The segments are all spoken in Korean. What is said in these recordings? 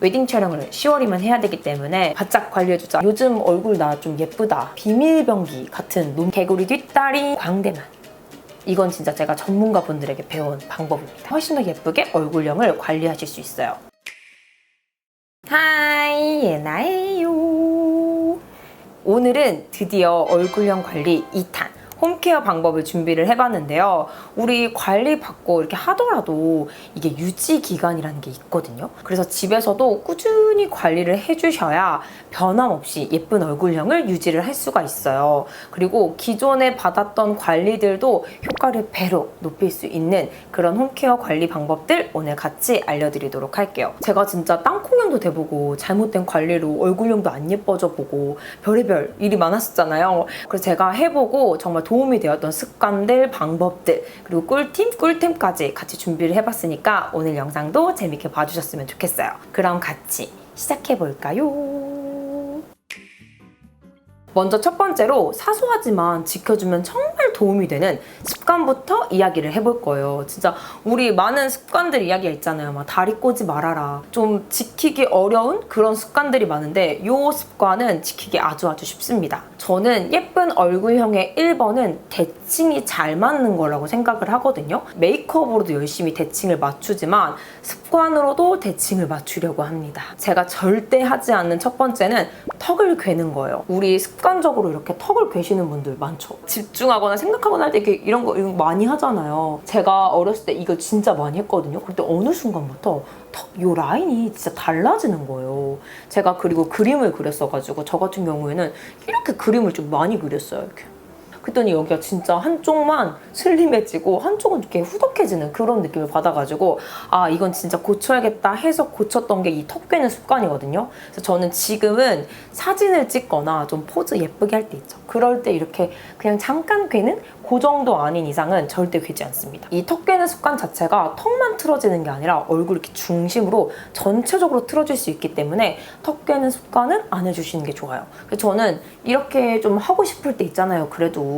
웨딩 촬영을 10월이면 해야 되기 때문에 바짝 관리해주자. 요즘 얼굴 나 좀 예쁘다. 비밀병기 같은 개구리 뒷다리 광대만. 이건 진짜 제가 전문가분들에게 배운 방법입니다. 훨씬 더 예쁘게 얼굴형을 관리하실 수 있어요. 하이, 예나예요. 오늘은 드디어 얼굴형 관리 2탄 홈케어 방법을 준비를 해봤는데요. 우리 관리 받고 이렇게 하더라도 이게 유지 기간이라는 게 있거든요. 그래서 집에서도 꾸준히 관리를 해주셔야 변함없이 예쁜 얼굴형을 유지를 할 수가 있어요. 그리고 기존에 받았던 관리들도 효과를 배로 높일 수 있는 그런 홈케어 관리 방법들 오늘 같이 알려드리도록 할게요. 제가 진짜 땅콩형도 돼보고 잘못된 관리로 얼굴형도 안 예뻐져 보고 별의별 일이 많았었잖아요. 그래서 제가 해보고 정말 도움이 되었던 습관들, 방법들, 그리고 꿀템까지 같이 준비를 해봤으니까 오늘 영상도 재밌게 봐주셨으면 좋겠어요. 그럼 같이 시작해볼까요? 먼저 첫 번째로 사소하지만 지켜주면 정말 도움이 되는 습관부터 이야기를 해볼 거예요. 진짜 우리 많은 습관들 이야기가 있잖아요. 막 다리 꼬지 말아라. 좀 지키기 어려운 그런 습관들이 많은데 이 습관은 지키기 아주 쉽습니다. 저는 예쁜 얼굴형의 1번은 대칭이 잘 맞는 거라고 생각을 하거든요. 메이크업으로도 열심히 대칭을 맞추지만 습관으로도 대칭을 맞추려고 합니다. 제가 절대 하지 않는 첫 번째는 턱을 괴는 거예요. 우리 습관적으로 이렇게 턱을 괴시는 분들 많죠. 집중하거나 생각하거나 할 때 이런 거 많이 하잖아요. 제가 어렸을 때 이걸 진짜 많이 했거든요. 그런데 어느 순간부터 요 라인이 진짜 달라지는 거예요. 제가 그리고 그림을 그렸어가지고 저 같은 경우에는 이렇게 그림을 좀 많이 그렸어요. 이렇게. 그랬더니 여기가 진짜 한쪽만 슬림해지고 한쪽은 이렇게 후덕해지는 그런 느낌을 받아가지고 아 이건 진짜 고쳐야겠다 해서 고쳤던 게 이 턱 괴는 습관이거든요. 그래서 저는 지금은 사진을 찍거나 좀 포즈 예쁘게 할 때 있죠. 그럴 때 이렇게 그냥 잠깐 괴는 그 정도 아닌 이상은 절대 괴지 않습니다. 이 턱 괴는 습관 자체가 턱만 틀어지는 게 아니라 얼굴 이렇게 중심으로 전체적으로 틀어질 수 있기 때문에 턱 괴는 습관은 안 해주시는 게 좋아요. 그래서 저는 이렇게 좀 하고 싶을 때 있잖아요. 그래도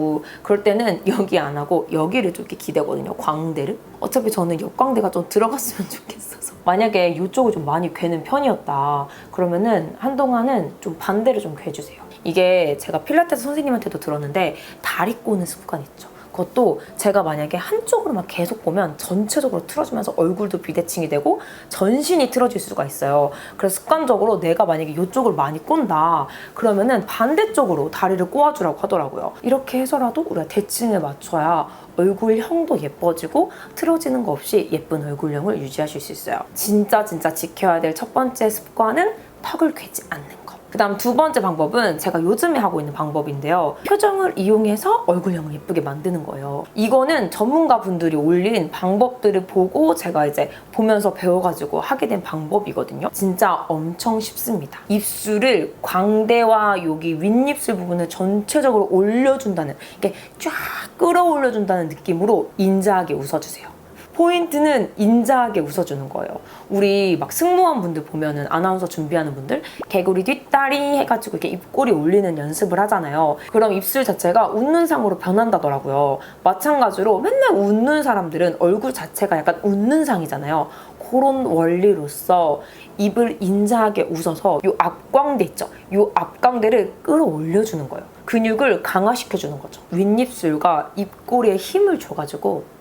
그럴 때는 여기 안 하고 여기를 좀 이렇게 기대거든요. 광대를. 어차피 저는 옆광대가 좀 들어갔으면 좋겠어서. 만약에 이쪽을 좀 많이 괴는 편이었다. 그러면은 한동안은 좀 반대로 좀 괴주세요. 이게 제가 필라테스 선생님한테도 들었는데 다리 꼬는 습관 있죠. 그것도 제가 만약에 한쪽으로만 계속 보면 전체적으로 틀어지면서 얼굴도 비대칭이 되고 전신이 틀어질 수가 있어요. 그래서 습관적으로 내가 만약에 이쪽을 많이 꼰다 그러면은 반대쪽으로 다리를 꼬아주라고 하더라고요. 이렇게 해서라도 우리가 대칭을 맞춰야 얼굴형도 예뻐지고 틀어지는 거 없이 예쁜 얼굴형을 유지하실 수 있어요. 진짜 지켜야 될 첫 번째 습관은 턱을 괴지 않는 거. 그 다음 두 번째 방법은 제가 요즘에 하고 있는 방법인데요. 표정을 이용해서 얼굴형을 예쁘게 만드는 거예요. 이거는 전문가분들이 올린 방법들을 보고 제가 이제 보면서 배워가지고 하게 된 방법이거든요. 진짜 엄청 쉽습니다. 입술을 광대와 여기 윗입술 부분을 전체적으로 올려준다는, 이렇게 쫙 끌어올려준다는 느낌으로 인자하게 웃어주세요. 포인트는 인자하게 웃어주는 거예요. 우리 막 승무원 분들 보면은 아나운서 준비하는 분들 개구리 뒷다리 해가지고 이렇게 입꼬리 올리는 연습을 하잖아요. 그럼 입술 자체가 웃는 상으로 변한다더라고요. 마찬가지로 맨날 웃는 사람들은 얼굴 자체가 약간 웃는 상이잖아요. 그런 원리로서 입을 인자하게 웃어서 이 앞광대 있죠? 이 앞광대를 끌어올려주는 거예요. 근육을 강화시켜주는 거죠. 윗입술과 입꼬리에 힘을 줘가지고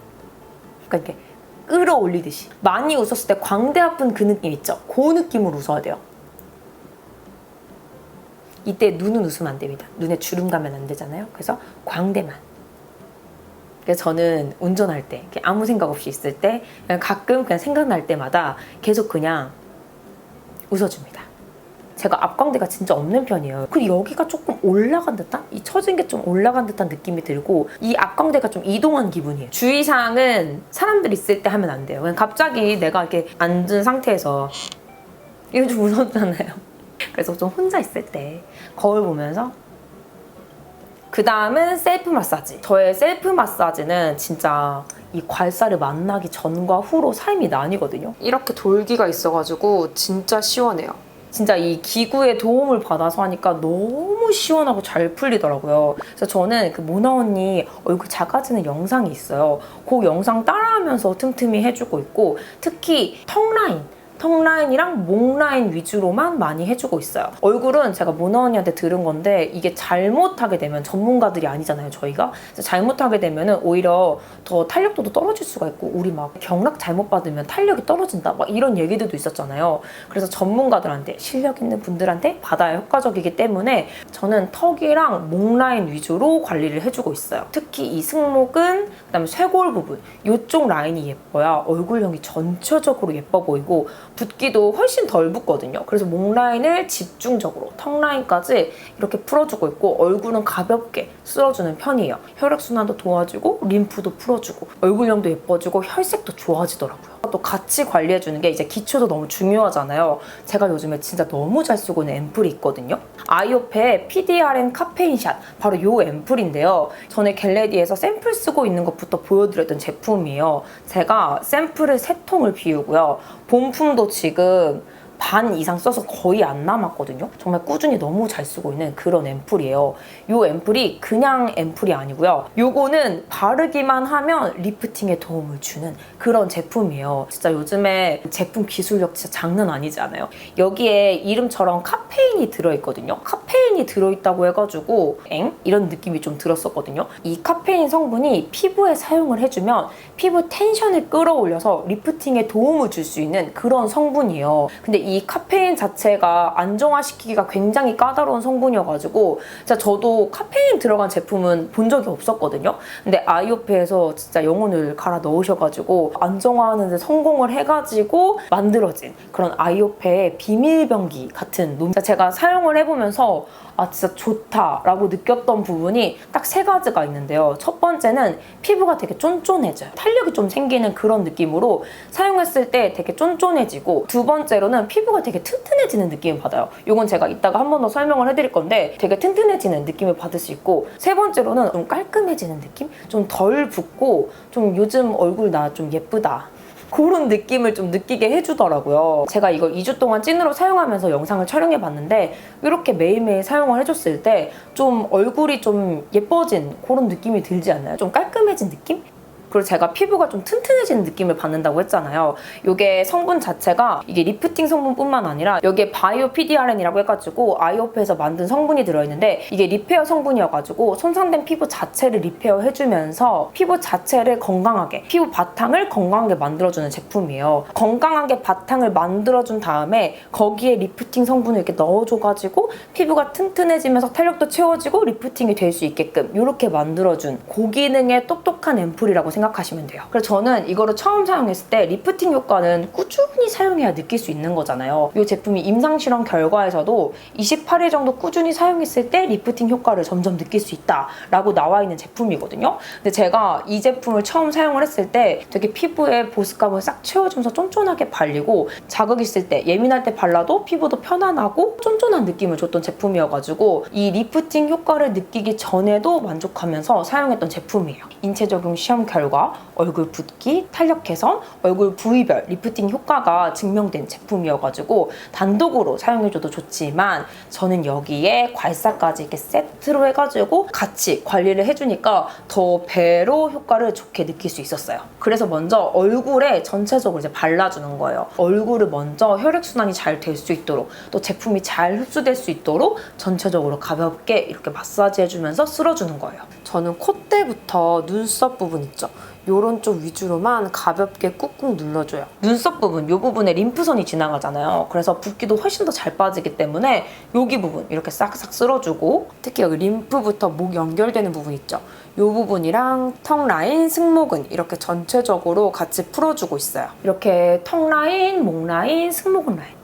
이렇게 끌어올리듯이 많이 웃었을 때 광대 아픈 그 느낌 있죠? 그 느낌으로 웃어야 돼요. 이때 눈은 웃으면 안 됩니다. 눈에 주름 가면 안 되잖아요. 그래서 광대만. 그래서 저는 운전할 때 아무 생각 없이 있을 때 그냥 가끔 그냥 생각날 때마다 계속 그냥 웃어줍니다. 제가 앞광대가 진짜 없는 편이에요. 그리고 여기가 조금 올라간 듯한? 이 처진 게 좀 올라간 듯한 느낌이 들고 이 앞광대가 좀 이동한 기분이에요. 주의사항은 사람들 있을 때 하면 안 돼요. 그냥 갑자기 내가 이렇게 앉은 상태에서 이거 좀 무섭잖아요. 그래서 좀 혼자 있을 때 거울 보면서 그 다음은 셀프 마사지. 저의 셀프 마사지는 진짜 이 괄사를 만나기 전과 후로 삶이 나뉘거든요. 이렇게 돌기가 있어가지고 진짜 시원해요. 진짜 이 기구의 도움을 받아서 하니까 너무 시원하고 잘 풀리더라고요. 그래서 저는 그 모나 언니 얼굴 작아지는 영상이 있어요. 그 영상 따라하면서 틈틈이 해주고 있고 특히 턱 라인, 턱 라인이랑 목 라인 위주로만 많이 해주고 있어요. 얼굴은 제가 모나 언니한테 들은 건데 이게 잘못하게 되면 전문가들이 아니잖아요, 저희가. 잘못하게 되면 오히려 더 탄력도도 떨어질 수가 있고 우리 막 경락 잘못 받으면 탄력이 떨어진다 막 이런 얘기들도 있었잖아요. 그래서 전문가들한테 실력 있는 분들한테 받아야 효과적이기 때문에 저는 턱이랑 목 라인 위주로 관리를 해주고 있어요. 특히 이 승모근, 그다음에 쇄골 부분 이쪽 라인이 예뻐야 얼굴형이 전체적으로 예뻐 보이고 붓기도 훨씬 덜 붓거든요. 그래서 목 라인을 집중적으로 턱 라인까지 이렇게 풀어주고 있고 얼굴은 가볍게 쓸어주는 편이에요. 혈액순환도 도와주고 림프도 풀어주고 얼굴형도 예뻐지고 혈색도 좋아지더라고요. 또 같이 관리해주는 게 이제 기초도 너무 중요하잖아요. 제가 요즘에 진짜 너무 잘 쓰고 있는 앰플이 있거든요. 아이오페의 PDRN 카페인샷, 바로 이 앰플인데요. 전에 겟레디에서 샘플 쓰고 있는 것부터 보여드렸던 제품이에요. 제가 샘플을 3통을 비우고요. 본품도 지금 반 이상 써서 거의 안 남았거든요. 정말 꾸준히 너무 잘 쓰고 있는 그런 앰플이에요. 이 앰플이 그냥 앰플이 아니고요. 요거는 바르기만 하면 리프팅에 도움을 주는 그런 제품이에요. 진짜 요즘에 제품 기술력 진짜 장난 아니지 않아요? 여기에 이름처럼 카페인이 들어있거든요. 카페인이 들어있다고 해가지고 이런 느낌이 좀 들었었거든요. 이 카페인 성분이 피부에 사용을 해주면 피부 텐션을 끌어올려서 리프팅에 도움을 줄 수 있는 그런 성분이에요. 근데 이 카페인 자체가 안정화시키기가 굉장히 까다로운 성분이어가지고 진짜 저도 카페인 들어간 제품은 본 적이 없었거든요. 근데 아이오페에서 진짜 영혼을 갈아 넣으셔가지고 안정화하는 데 성공을 해가지고 만들어진 그런 아이오페의 비밀병기 같은 놈. 제가 사용을 해보면서 아 진짜 좋다라고 느꼈던 부분이 딱 3가지가 있는데요. 첫 번째는 피부가 되게 쫀쫀해져요. 탄력이 좀 생기는 그런 느낌으로 사용했을 때 되게 쫀쫀해지고, 두 번째로는 피부가 되게 튼튼해지는 느낌을 받아요. 이건 제가 이따가 한 번 더 설명을 해드릴 건데 되게 튼튼해지는 느낌을 받을 수 있고, 세 번째로는 좀 깔끔해지는 느낌? 좀 덜 붓고 좀 요즘 얼굴 나 좀 예쁘다 그런 느낌을 좀 느끼게 해주더라고요. 제가 이걸 2주 동안 찐으로 사용하면서 영상을 촬영해봤는데 이렇게 매일매일 사용을 해줬을 때 좀 얼굴이 좀 예뻐진 그런 느낌이 들지 않나요? 좀 깔끔해진 느낌? 그리고 제가 피부가 좀 튼튼해지는 느낌을 받는다고 했잖아요. 이게 성분 자체가 이게 리프팅 성분뿐만 아니라 여기에 바이오 PDRN이라고 해가지고 아이오페에서 만든 성분이 들어있는데 이게 리페어 성분이어가지고 손상된 피부 자체를 리페어 해주면서 피부 자체를 건강하게, 피부 바탕을 건강하게 만들어주는 제품이에요. 건강하게 바탕을 만들어준 다음에 거기에 리프팅 성분을 이렇게 넣어줘가지고 피부가 튼튼해지면서 탄력도 채워지고 리프팅이 될 수 있게끔 이렇게 만들어준 고기능의 똑똑한 앰플이라고 생각하시면 돼요. 그래서 저는 이거를 처음 사용했을 때 리프팅 효과는 꾸준히 사용해야 느낄 수 있는 거잖아요. 이 제품이 임상실험 결과에서도 28일 정도 꾸준히 사용했을 때 리프팅 효과를 점점 느낄 수 있다라고 나와 있는 제품이거든요. 근데 제가 이 제품을 처음 사용을 했을 때 되게 피부에 보습감을 싹 채워주면서 쫀쫀하게 발리고, 자극 있을 때, 예민할 때 발라도 피부도 편안하고 쫀쫀한 느낌을 줬던 제품이어가지고 이 리프팅 효과를 느끼기 전에도 만족하면서 사용했던 제품이에요. 인체 적용 시험 결과 얼굴 붓기, 탄력 개선, 얼굴 부위별 리프팅 효과가 증명된 제품이어가지고 단독으로 사용해줘도 좋지만 저는 여기에 괄사까지 이렇게 세트로 해가지고 같이 관리를 해주니까 더 배로 효과를 좋게 느낄 수 있었어요. 그래서 먼저 얼굴에 전체적으로 이제 발라주는 거예요. 얼굴을 먼저 혈액순환이 잘 될 수 있도록, 또 제품이 잘 흡수될 수 있도록 전체적으로 가볍게 이렇게 마사지 해주면서 쓸어주는 거예요. 저는 콧대부터 눈썹 부분 있죠? 요런 쪽 위주로만 가볍게 꾹꾹 눌러줘요. 눈썹 부분, 요 부분에 림프선이 지나가잖아요. 그래서 붓기도 훨씬 더 잘 빠지기 때문에 여기 부분 이렇게 싹싹 쓸어주고, 특히 여기 림프부터 목 연결되는 부분 있죠? 요 부분이랑 턱 라인, 승모근 이렇게 전체적으로 같이 풀어주고 있어요. 이렇게 턱 라인, 목 라인, 승모근 라인.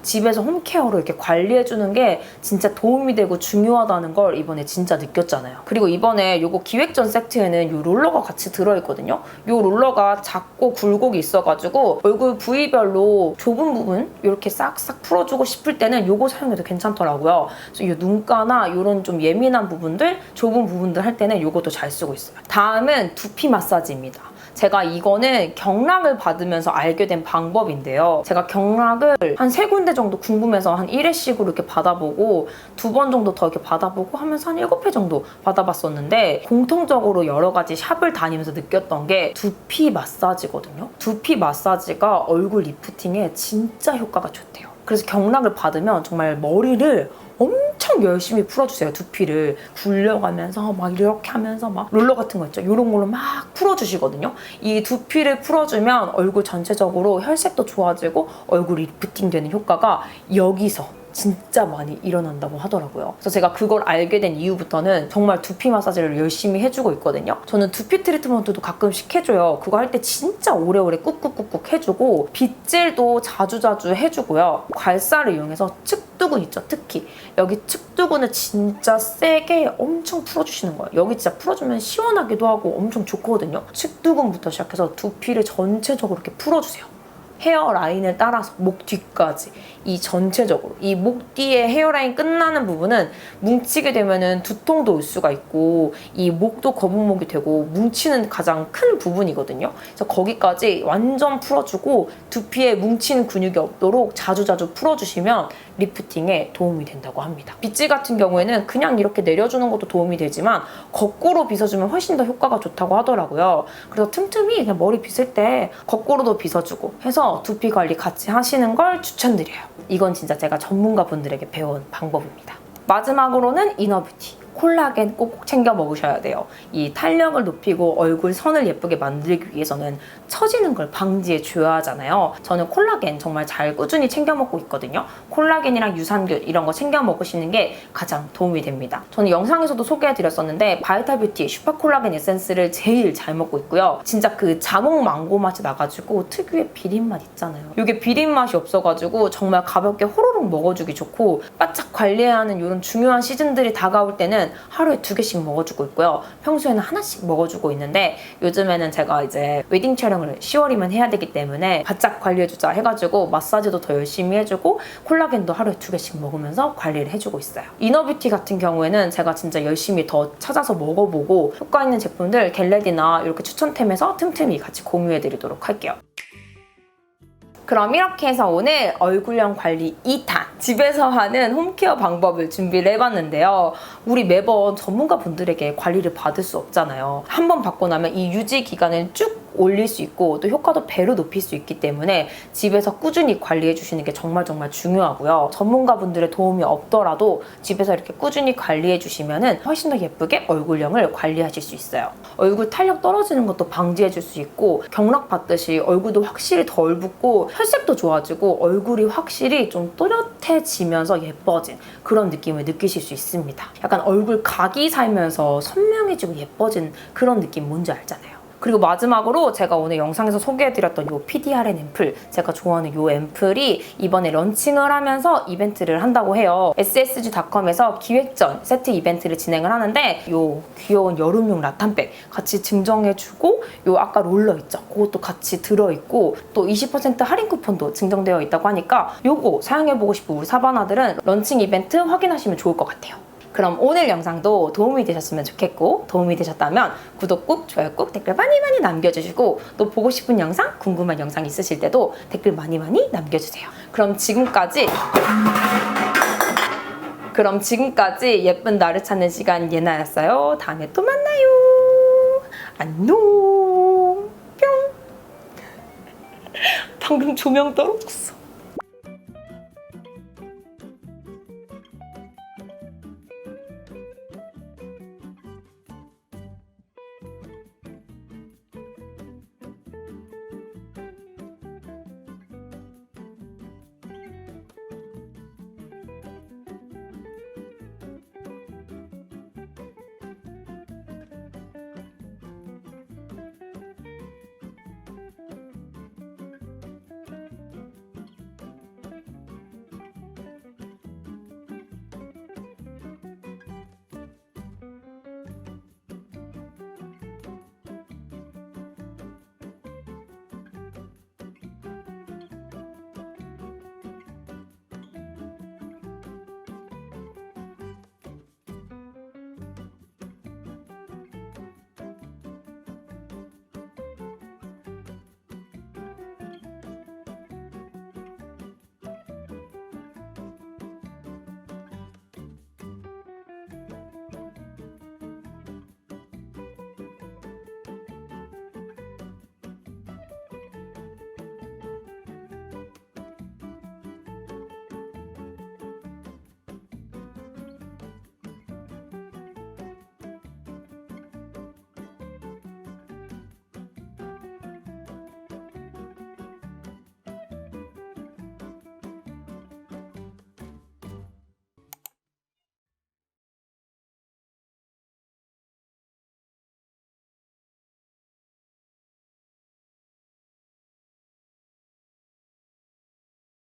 집에서 홈케어로 이렇게 관리해주는 게 진짜 도움이 되고 중요하다는 걸 이번에 진짜 느꼈잖아요. 그리고 이번에 요거 기획전 세트에는 요 롤러가 같이 들어있거든요. 요 롤러가 작고 굴곡이 있어가지고 얼굴 부위별로 좁은 부분 이렇게 싹싹 풀어주고 싶을 때는 요거 사용해도 괜찮더라고요. 그래서 요 눈가나 요런 좀 예민한 부분들, 좁은 부분들 할 때는 요것도 잘 쓰고 있어요. 다음은 두피 마사지입니다. 제가 이거는 경락을 받으면서 알게 된 방법인데요. 제가 경락을 한 3군데 정도 궁금해서 한 1회씩으로 이렇게 받아보고 2번 정도 더 이렇게 받아보고 하면서 한 7회 정도 받아봤었는데 공통적으로 여러 가지 샵을 다니면서 느꼈던 게 두피 마사지거든요. 두피 마사지가 얼굴 리프팅에 진짜 효과가 좋대요. 그래서 경락을 받으면 정말 머리를 엄청 열심히 풀어주세요. 두피를 굴려가면서 막 이렇게 하면서 막 롤러 같은 거 있죠. 이런 걸로 막 풀어주시거든요. 이 두피를 풀어주면 얼굴 전체적으로 혈색도 좋아지고 얼굴 리프팅 되는 효과가 여기서 진짜 많이 일어난다고 하더라고요. 그래서 제가 그걸 알게 된 이후부터는 정말 두피 마사지를 열심히 해주고 있거든요. 저는 두피 트리트먼트도 가끔씩 해줘요. 그거 할 때 진짜 오래오래 꾹꾹꾹꾹 해주고 빗질도 자주자주 해주고요. 괄사를 이용해서 측두근 있죠, 특히. 여기 측두근을 진짜 세게 엄청 풀어주시는 거예요. 여기 진짜 풀어주면 시원하기도 하고 엄청 좋거든요. 측두근부터 시작해서 두피를 전체적으로 이렇게 풀어주세요. 헤어라인을 따라서 목 뒤까지 이 전체적으로 이 목 뒤에 헤어라인 끝나는 부분은 뭉치게 되면은 두통도 올 수가 있고 이 목도 거북목이 되고 뭉치는 가장 큰 부분이거든요. 그래서 거기까지 완전 풀어주고 두피에 뭉치는 근육이 없도록 자주자주 풀어주시면 리프팅에 도움이 된다고 합니다. 빗질 같은 경우에는 그냥 이렇게 내려주는 것도 도움이 되지만 거꾸로 빗어주면 훨씬 더 효과가 좋다고 하더라고요. 그래서 틈틈이 그냥 머리 빗을 때 거꾸로도 빗어주고 해서 두피 관리 같이 하시는 걸 추천드려요. 이건 진짜 제가 전문가분들에게 배운 방법입니다. 마지막으로는 이너뷰티. 콜라겐 꼭 챙겨 먹으셔야 돼요. 이 탄력을 높이고 얼굴 선을 예쁘게 만들기 위해서는 처지는 걸 방지해 줘야 하잖아요. 저는 콜라겐 정말 잘 꾸준히 챙겨 먹고 있거든요. 콜라겐이랑 유산균 이런 거 챙겨 먹으시는 게 가장 도움이 됩니다. 저는 영상에서도 소개해드렸었는데 바이탈뷰티 슈퍼콜라겐 에센스를 제일 잘 먹고 있고요. 진짜 그 자몽 망고 맛이 나가지고 특유의 비린맛 있잖아요. 이게 비린맛이 없어가지고 정말 가볍게 호로록 먹어주기 좋고 바짝 관리해야 하는 이런 중요한 시즌들이 다가올 때는 하루에 2개씩 먹어주고 있고요. 평소에는 하나씩 먹어주고 있는데 요즘에는 제가 이제 웨딩 촬영을 10월이면 해야 되기 때문에 바짝 관리해주자 해가지고 마사지도 더 열심히 해주고 콜라겐도 하루에 2개씩 먹으면서 관리를 해주고 있어요. 이너뷰티 같은 경우에는 제가 진짜 열심히 더 찾아서 먹어보고 효과 있는 제품들 겟레디나 이렇게 추천템에서 틈틈이 같이 공유해드리도록 할게요. 그럼 이렇게 해서 오늘 얼굴형 관리 2탄 집에서 하는 홈케어 방법을 준비를 해봤는데요. 우리 매번 전문가분들에게 관리를 받을 수 없잖아요. 한번 받고 나면 이 유지 기간을 쭉 올릴 수 있고 또 효과도 배로 높일 수 있기 때문에 집에서 꾸준히 관리해 주시는 게 정말 정말 중요하고요. 전문가분들의 도움이 없더라도 집에서 이렇게 꾸준히 관리해 주시면 훨씬 더 예쁘게 얼굴형을 관리하실 수 있어요. 얼굴 탄력 떨어지는 것도 방지해 줄 수 있고 경락 받듯이 얼굴도 확실히 덜 붓고 혈색도 좋아지고 얼굴이 확실히 좀 또렷해지면서 예뻐진 그런 느낌을 느끼실 수 있습니다. 약간 얼굴 각이 살면서 선명해지고 예뻐진 그런 느낌 뭔지 알잖아요. 그리고 마지막으로 제가 오늘 영상에서 소개해드렸던 이 PDRN 앰플, 제가 좋아하는 이 앰플이 이번에 런칭을 하면서 이벤트를 한다고 해요. ssg.com에서 기획전 세트 이벤트를 진행을 하는데 이 귀여운 여름용 라탄백 같이 증정해주고 이 아까 롤러 있죠? 그것도 같이 들어있고 또 20% 할인 쿠폰도 증정되어 있다고 하니까 이거 사용해보고 싶은 우리 사바나들은 런칭 이벤트 확인하시면 좋을 것 같아요. 그럼 오늘 영상도 도움이 되셨으면 좋겠고 도움이 되셨다면 구독 꾹, 좋아요 꾹, 댓글 많이 남겨주시고 또 보고 싶은 영상, 궁금한 영상 있으실 때도 댓글 많이 남겨주세요. 그럼 지금까지 예쁜 나를 찾는 시간 예나였어요. 다음에 또 만나요. 안녕. 뿅. 방금 조명 떨어졌어.